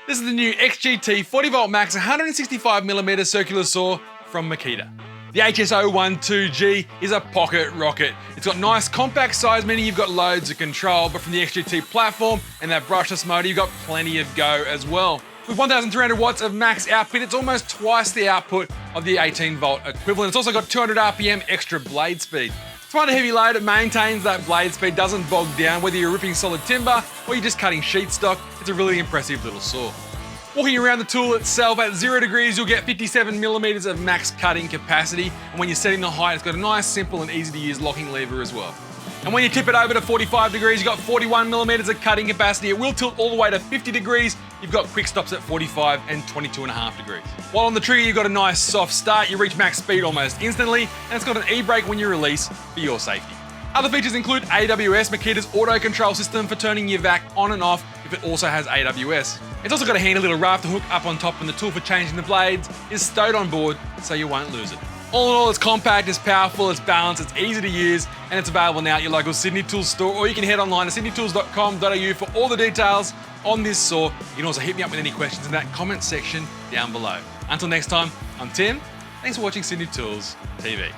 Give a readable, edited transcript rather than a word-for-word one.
This is the new XGT 40V Max 165mm circular saw from Makita. The HS012G is a pocket rocket. It's got nice compact size, meaning you've got loads of control, but from the XGT platform and that brushless motor, you've got plenty of go as well. With 1,300 watts of max output, it's almost twice the output of the 18V equivalent. It's also got 200 RPM extra blade speed. Despite a heavy load, it maintains that blade speed, doesn't bog down, whether you're ripping solid timber or you're just cutting sheet stock. It's a really impressive little saw. Walking around the tool itself at 0 degrees, you'll get 57mm of max cutting capacity. And when you're setting the height, it's got a nice, simple and easy to use locking lever as well. And when you tip it over to 45 degrees, you've got 41mm of cutting capacity. It will tilt all the way to 50 degrees. You've got quick stops at 45 and 22.5 degrees. While on the trigger, you've got a nice soft start. You reach max speed almost instantly, and it's got an e-brake when you release for your safety. Other features include AWS, Makita's auto control system for turning your vac on and off if it also has AWS. It's also got a handy little rafter hook up on top, and the tool for changing the blades is stowed on board so you won't lose it. All in all, it's compact, it's powerful, it's balanced, it's easy to use, and it's available now at your local Sydney Tools store, or you can head online to sydneytools.com.au for all the details on this saw. You can also hit me up with any questions in that comment section down below. Until next time, I'm Tim. Thanks for watching Sydney Tools TV.